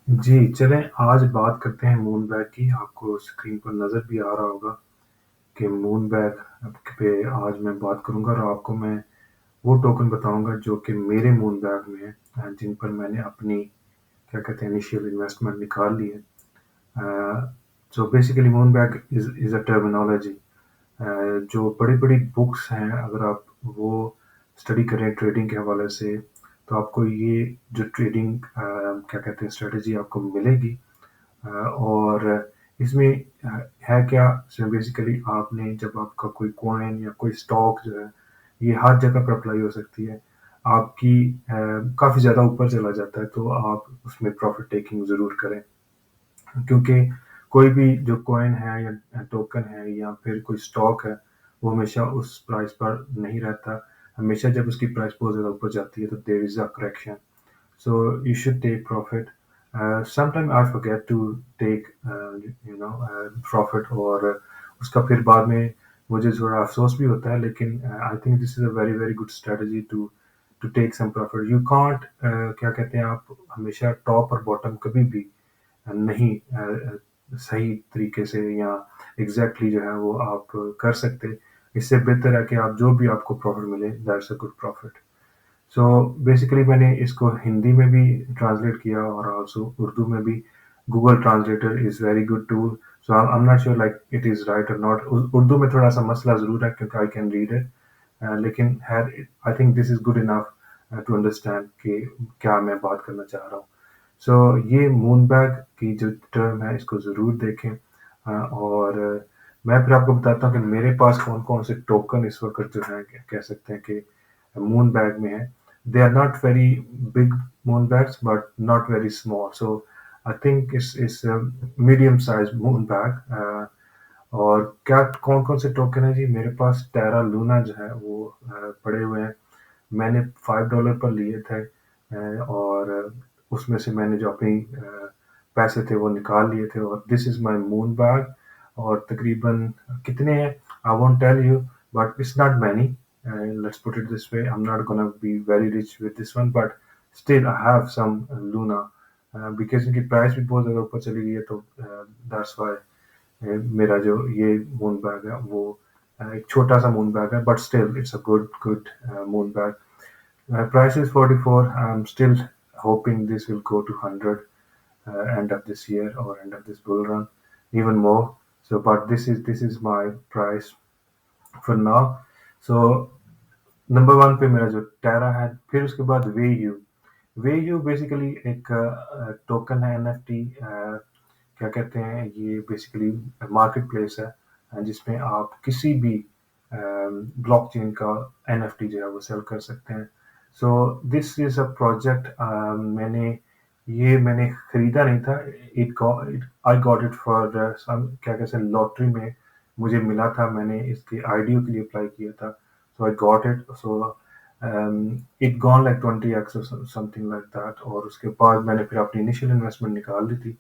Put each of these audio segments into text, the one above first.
जी, चलें आज बात करते हैं मून बैग की। आपको स्क्रीन पर नज़र भी आ रहा होगा कि मून बैग पे आज मैं बात करूँगा और आपको मैं वो टोकन बताऊँगा जो कि मेरे मून बैग में है, जिन पर मैंने अपनी क्या कहते हैं इनिशियल इन्वेस्टमेंट निकाल ली है। So basically moon bag is a terminology. जो बड़ी-बड़ी बुक्स हैं, अगर आप वो स्टडी करें ट्रेडिंग के हवाले से, तो आपको ये जो ट्रेडिंग क्या कहते हैं स्ट्रैटेजी आपको मिलेगी। और इसमें है क्या, इसमें बेसिकली आपने जब आपका कोई कॉइन या कोई स्टॉक जो है, ये हर जगह पर अप्लाई हो सकती है। आपकी काफ़ी ज़्यादा ऊपर चला जाता है, तो आप उसमें प्रॉफ़िट टेकिंग ज़रूर करें। क्योंकि कोई भी जो कॉइन है या टोकन है या फिर कोई स्टॉक है, वो हमेशा उस प्राइस पर नहीं रहता। हमेशा जब उसकी प्राइस बहुत ज़्यादा ऊपर जाती है, तो there is a correction. So you should take profit. Sometimes I forget to take profit और उसका फिर बाद में मुझे थोड़ा अफसोस भी होता है, लेकिन I think this is a very very good strategy to take some profit. You can't क्या कहते हैं, आप हमेशा टॉप और बॉटम कभी भी नहीं सही तरीके से या एग्जैक्टली जो है वो आप कर सकते। इससे बेहतर है कि आप जो भी आपको प्रॉफिट मिले, that's a good profit. So basically मैंने इसको हिंदी में भी ट्रांसलेट किया और आल्सो उर्दू में भी। Google translator is very good tool. So I am not sure like it is right और नॉट। उर्दू में थोड़ा सा मसला ज़रूर है क्योंकि आई कैन रीड इट, लेकिन है I think this is good enough to understand कि क्या मैं बात करना चाह रहा हूँ। सो ये मून बैग की जो टर्म है इसको ज़रूर देखें। और मैं फिर आपको बताता हूँ कि मेरे पास कौन कौन से टोकन इस वक्त जो है कह सकते हैं कि मून बैग में है। They are not very big moon bags but not very small, so I think is medium size moon bag. और क्या कौन कौन से टोकन है जी, मेरे पास टेरा लूना जो है वो पड़े हुए हैं। मैंने $5 पर लिए थे, और उसमें से मैंने जो अपनी पैसे थे वो निकाल लिए थे, और this is my moon bag. और तकरीबन कितने हैं I won't tell you, but it's not many. Let's put it this way, I am not gonna be very rich with this one, but still I have some Luna, because इनकी price भी बहुत ज़्यादा ऊपर चली गई है, तो that's why मेरा जो ये मून बैग है वो एक छोटा सा मून बैग है, but still it's a good good moon bag. Price is 44. I'm still hoping this will go to 100 end of this year or end of this bull run, even more. So, but this is my price for now. So number one पे मेरा जो टेरा है, फिर उसके बाद way you. Way you basically एक token है, NFT क्या कहते हैं, ये बेसिकली मार्केट प्लेस है, जिसमें आप किसी भी ब्लॉकचेन का एनएफटी जो है वो सेल कर सकते हैं। So this is a project, मैंने खरीदा नहीं था। It I got it for क्या कहते हैं लॉटरी में मुझे मिला था, मैंने इसके आईडीओ के लिए अप्लाई किया था, so I got it. So it gone like 20x or something like that. और उसके बाद मैंने फिर अपनी इनिशियल इन्वेस्टमेंट निकाल ली थी,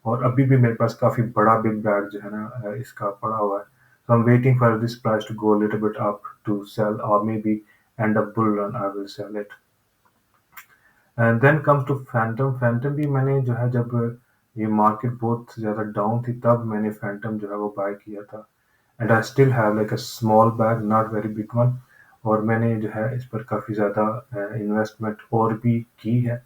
और अभी भी मेरे पास काफ़ी बड़ा बिग बैग जो है ना इसका पड़ा हुआ है। So I'm waiting for this price to go a little bit up to sell, or maybe end of bull run I will sell it. And then comes to Phantom. Phantom भी मैंने जो है, जब ये मार्केट बहुत ज़्यादा down थी तब मैंने फैंटम जो है वो बाय किया था। And I still have like a small bag, not very big one. और मैंने जो है इस पर काफ़ी ज़्यादा इन्वेस्टमेंट और भी की है।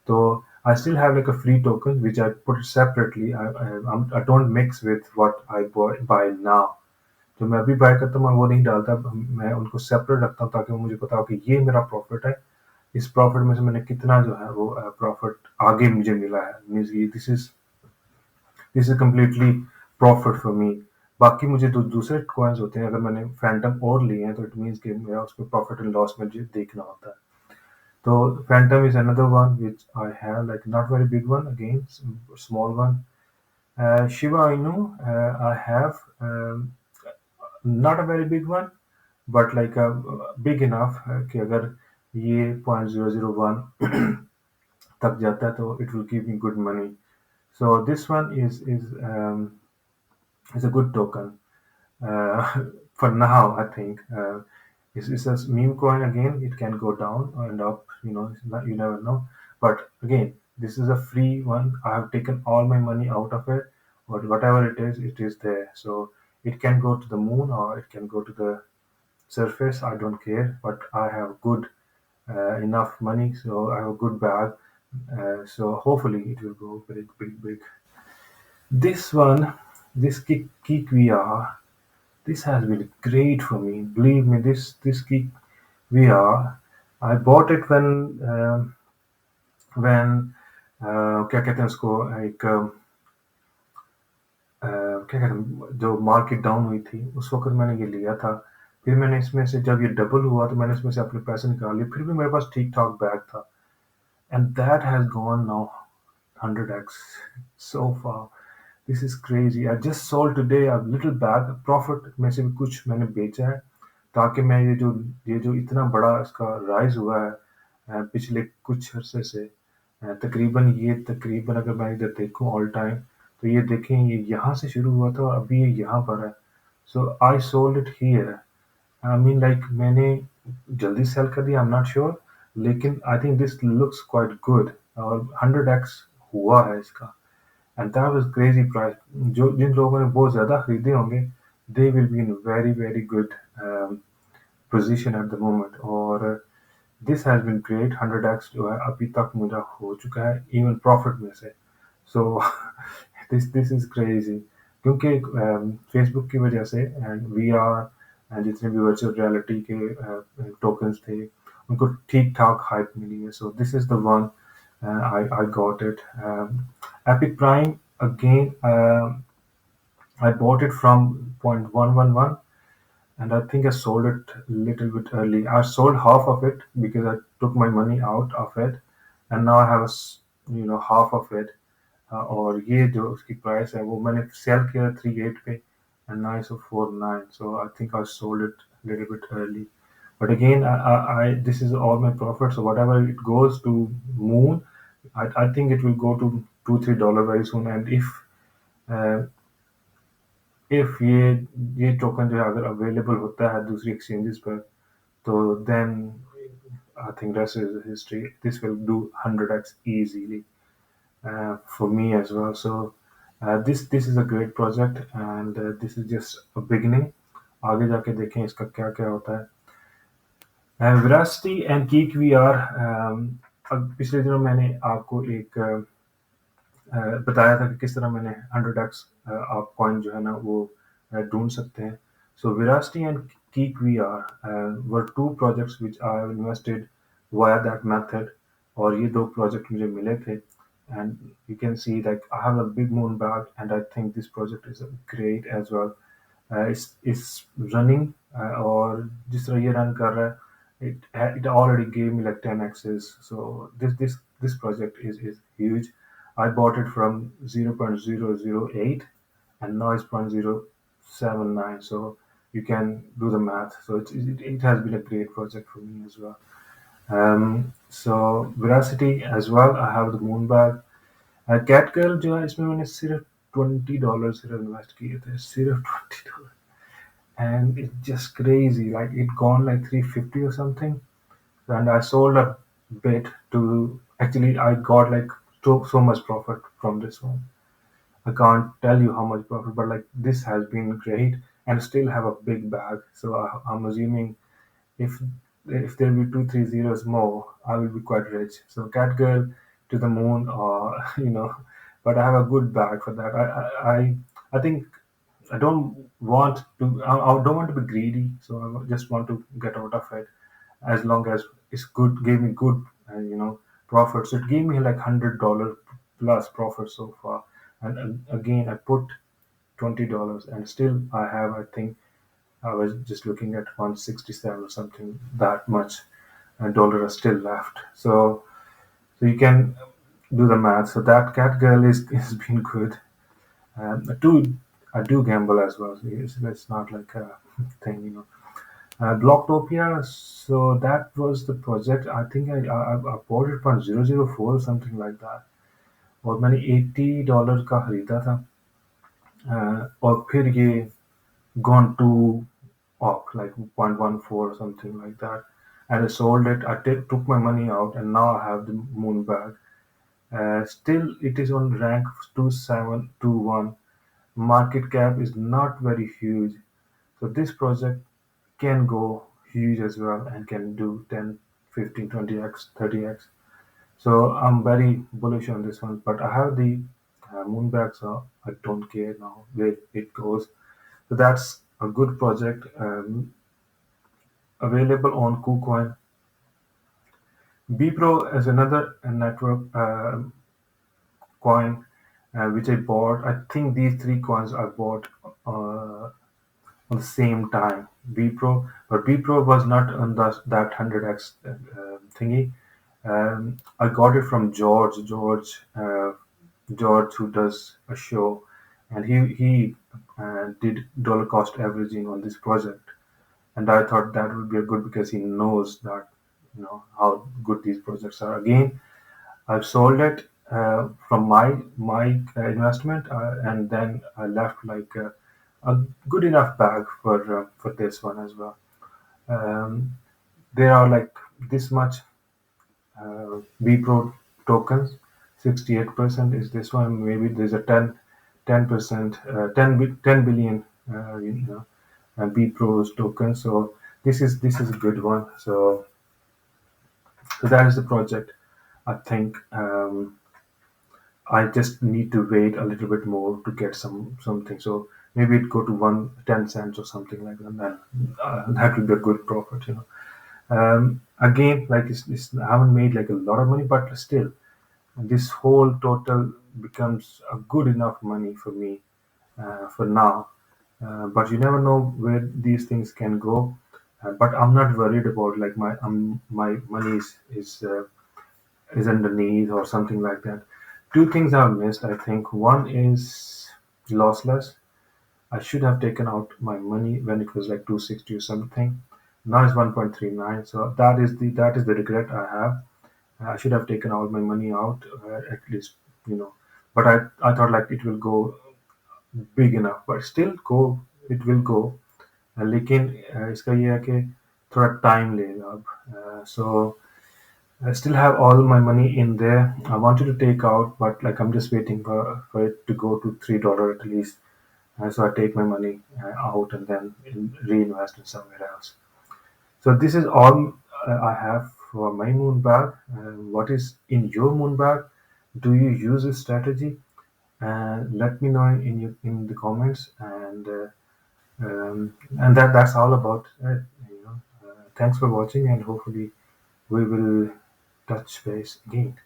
तो I still have like a free token which I put separately. I don't mix with what I buy now. जो मैं अभी बाय करता हूँ मैं वो नहीं डालता, मैं उनको सेपरेट रखता हूँ ताकि मुझे पता हो कि ये मेरा प्रॉफिट है। इस प्रॉफिट में से मैंने कितना जो है वो प्रॉफिट आगे मुझे मिला है, मीन्स ये this is completely profit for me. बाकी मुझे दूसरे कॉइन्स होते हैं, अगर मैंने फैंटम और लिए हैं तो इट मीन्स कि मेरा उसमें प्रॉफिट एंड लॉस मुझे देखना होता है। तो Phantom is another one which I have, like not very big one, again small one. Shiba Inu I have not a very big one, but like big enough कि अगर ये 0.001 तक जाता है तो it will give me good money. So this one is a good token for now. I think it's a meme coin again. It can go down and up. You know, you never know. But again, This is a free one. I have taken all my money out of it, but whatever it is there. So it can go to the moon or it can go to the surface. I don't care, but I have good enough money, so I have a good bag. So hopefully it will go big, big, big. This one, this Geek VR, this has been great for me. Believe me, this Geek VR, I bought it when क्या कहते हैं उसको एक क्या कहते हैं जो market down हुई थी उस वक्त मैंने ये लिया था। फिर मैंने इसमें से जब ये डबल हुआ तो मैंने इसमें से अपने पैसे निकाल लिए। फिर भी मेरे पास ठीक ठाक बैग था। And that has gone now 100x so far. This is crazy. I just sold today a little bag. Profit में से भी कुछ मैंने बेचा है ताकि मैं ये जो इतना बड़ा इसका राइज हुआ है पिछले कुछ अरसे से तकरीबन अगर मैं इधर देखूं ऑल टाइम तो ये देखें ये यहाँ से शुरू हुआ था और अभी ये यहाँ पर है। So I sold it here. I mean like मैंने जल्दी सेल कर दिया। आई एम नॉट श्योर, लेकिन I think this looks quite good और 100x हुआ है इसका। And that was crazy price. जो जिन लोगों ने बहुत ज़्यादा खरीदे होंगे they will be in very very good position at the moment. और this has been great. 100x जो है अभी तक मेरा हो चुका है इवन प्रॉफिट में से। सो दिस इज क्रेजी क्योंकि फेसबुक की वजह से एंड वी आर जितने भी वर्चुअल रियलिटी के टोकन्स थे उनको ठीक ठाक हाइप मिली है। So this is the one I got it. Epic prime again I bought it from 0.111 and I think I sold it a little bit early. I sold half of it because I took my money out of it, and now I have half of it. और ये जो उसकी price है वो मैंने cell किया 38 पे and now it's 49. So I think I sold it a little bit early. But again, this is all my profit. So whatever it goes to moon, I think it will go to $2-3 very soon. And uh, if ये token जो है अगर available होता है दूसरी exchanges पर तो then I think rest is history. This will do 100x easily for me as well. So this is a great project and this is just a beginning. आगे जाके देखें इसका क्या क्या होता है। Veracity and Geek VR, अब पिछले दिनों मैंने आपको एक बताया था कि किस तरह मैंने 100x आप कॉइन जो है ना वो ढूंढ सकते हैं। सो Veracity and Geek VR were two projects which I have invested via that method और ये दो प्रोजेक्ट मुझे मिले थे। and you can see like I have a big moon bag and I think this project is great as well. It's running और जिस तरह ये रन कर रहा है it already gave me like 10 x's. So this project is huge. I bought it from 0.008 and now it's 0.079. So you can do the math. So it has been a great project for me as well. So Veracity as well. I have the moon bag. Cat girl जो है इसमें मैंने सिर्फ $20 सिर्फ invest किए थे, सिर्फ $20 and it's just crazy like it gone like 350 or something and I sold a bit to actually I got like so much profit from this one. I can't tell you how much profit but like this has been great and still have a big bag. So I'm assuming if if there will be 2-3 zeros more, I will be quite rich. So cat girl to the moon, or but I have a good bag for that. I think I don't want to. I don't want to be greedy, so I just want to get out of it. As long as it's good, gave me good, profits. It gave me like $100 plus profit so far. And again, I put $20, and still I have, I think, I was just looking at 167 or something. That much dollar is still left. So you can do the math. So that cat girl is been good. I do gamble as well. So it's not like a thing, Blocktopia. So that was the project. I think I bought it from 004 or something like that. और मैंने $80 का खरीदा था और फिर ये gone to up like 0.14 or something like that, and I sold it. I took my money out and now I have the moon bag. Still, it is on rank 2721. Market cap is not very huge, so this project can go huge as well and can do 10, 15, 20x, 30x. So I'm very bullish on this one, but I have the Moonbag, so I don't care now where it goes. So that's a good project available on KuCoin. Bpro is another network coin which I bought. I think these three coins I bought on the same time. Bpro, but Bpro was not on that 100x thingy. I got it from George, who does a show, and he did dollar cost averaging on this project, and I thought that would be a good because he knows that how good these projects are. Again, I've sold it from my investment, and then I left like a good enough bag for this one as well. Um, there are like this much Bpro tokens. 68% is this one. Maybe there's a 10%, 10 billion, Bpros tokens. So this is a good one. So that is the project. I think. I just need to wait a little bit more to get something. So maybe it go to 1 10 cents or something like that. Then that will be a good profit. Again, like I haven't made like a lot of money, but still, this whole total becomes a good enough money for me for now. But you never know where these things can go. But I'm not worried about like my money is underneath or something like that. Two things I've missed, I think. One is lossless. I should have taken out my money when it was like 260 or something. Now it's 1.39. So that is the regret I have. I should have taken all my money out at least, you know. But I thought like it will go big enough, but still go it will go. लेकिन इसका ये है कि थोड़ा time लेगा अब. So I still have all my money in there. I wanted to take out, but like I'm just waiting for it to go to $3 at least. So I take my money out and then reinvest in somewhere else. So this is all I have for my moon bag. What is in your moon bag? Do you use this strategy? Let me know in the comments, and that's all about it. Thanks for watching, and hopefully we will touch base again.